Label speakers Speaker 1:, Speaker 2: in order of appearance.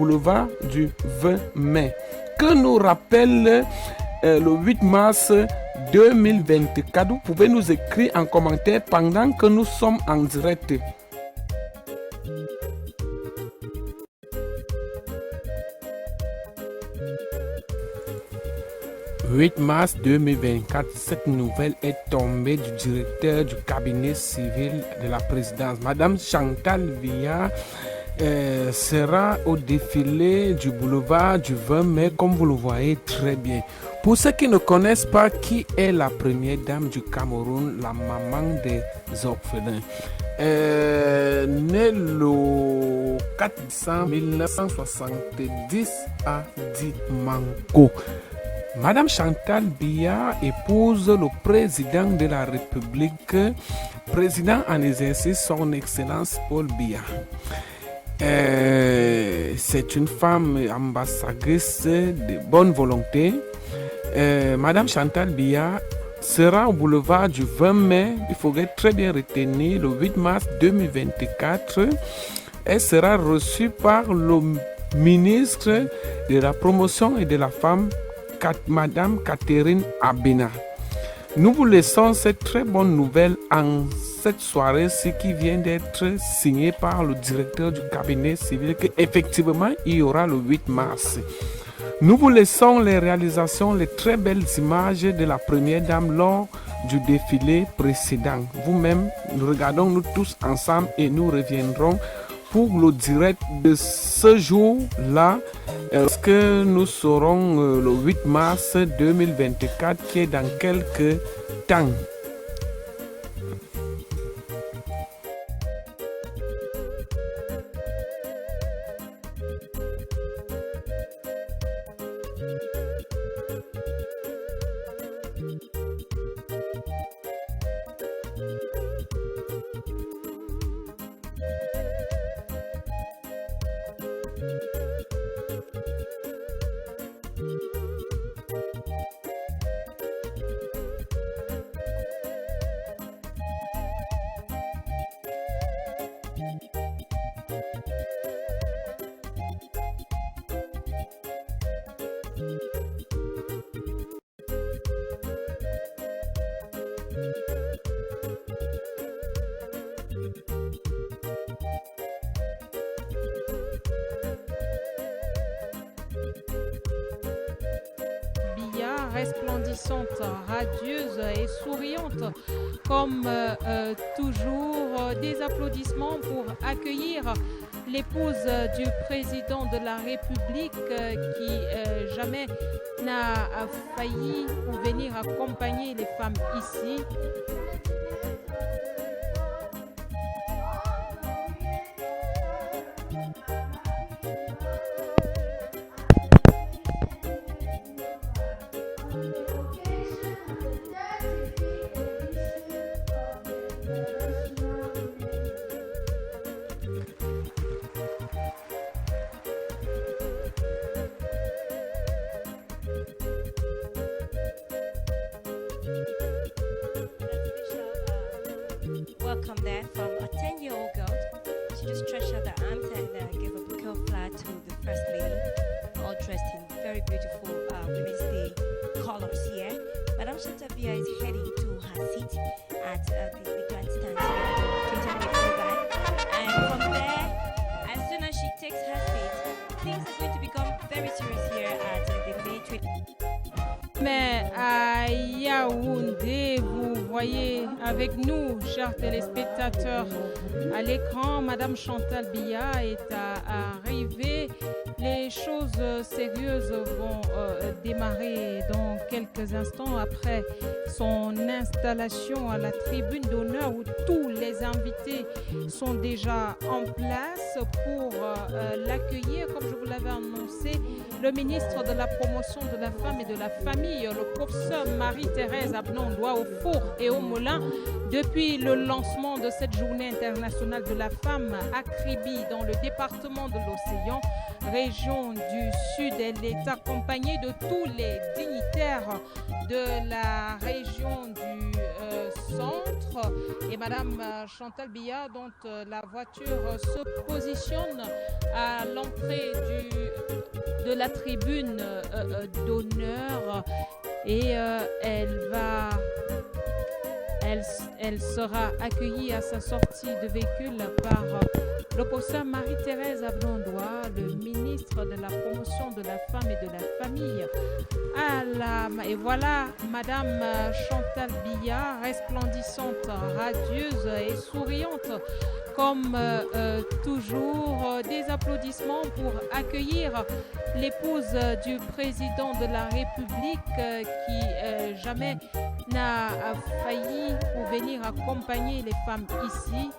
Speaker 1: boulevard du 20 mai. Que nous rappelle le 8 mars 2024? Vous pouvez nous écrire en commentaire pendant que nous sommes en direct. Le 8 mars 2024, cette nouvelle est tombée du directeur du cabinet civil de la présidence. Madame Chantal Biya sera au défilé du boulevard du 20 mai, comme vous le voyez très bien. Pour ceux qui ne connaissent pas qui est la première dame du Cameroun, la maman des orphelins, née le 4 décembre 1970 à Dimanko. Madame Chantal Biya épouse le président de la République, président en exercice, son Excellence Paul Biya. C'est une femme ambassadrice de bonne volonté. Madame Chantal Biya sera au boulevard du 20 mai, il faudrait très bien retenir, le 8 mars 2024. Elle sera reçue par le ministre de la Promotion et de la Femme, Madame Catherine Abena. Nous vous laissons cette très bonne nouvelle en cette soirée, ce qui vient d'être signé par le directeur du cabinet civil, qu'effectivement il y aura le 8 mars. Nous vous laissons les réalisations, les très belles images de la première dame lors du défilé précédent. Vous-même, nous regardons nous tous ensemble et nous reviendrons pour le direct de ce jour-là, parce que nous serons le 8 mars 2024, qui est dans quelques temps.
Speaker 2: Resplendissante, radieuse et souriante, comme toujours. Des applaudissements pour accueillir l'épouse du président de la République qui jamais n'a failli pour venir accompagner les femmes ici.
Speaker 3: Welcome there from a 10-year-old girl. She just stretched out her arms and gave a bouquet of flowers to the First Lady, all dressed in very beautiful Women's Day colors here. Madame Chantal Biya is heading to her seat at the grandstand here at the 20-minute program. And from there, as soon as she takes her seat, things are going to become very serious here at the May 20.
Speaker 2: Mais à Yaoundé, vous voyez avec nous, chers téléspectateurs, à l'écran, Madame Chantal Biya est arrivée. Les choses sérieuses vont démarrer dans quelques instants après son installation à la tribune d'honneur où tous les invités sont déjà en place pour l'accueillir. Comme je vous l'avais annoncé, le ministre de la Promotion de la Femme et de la Famille, le professeur Marie-Thérèse Abnondois au four et au moulin, depuis le lancement de cette journée internationale de la femme à Kribi dans le département de l'Océan, région du Sud. Elle est accompagnée de tous les dignitaires de la région du centre et Madame Chantal Biya, dont la voiture se positionne à l'entrée près de la tribune d'honneur et elle sera accueillie à sa sortie de véhicule par l'opposant Marie-Thérèse Ablondois, le ministre de la promotion de la femme et de la famille. Et voilà Madame Chantal Biya, resplendissante, radieuse et souriante, comme toujours. Des applaudissements pour accueillir l'épouse du président de la République qui jamais n'a failli pour venir accompagner les femmes ici.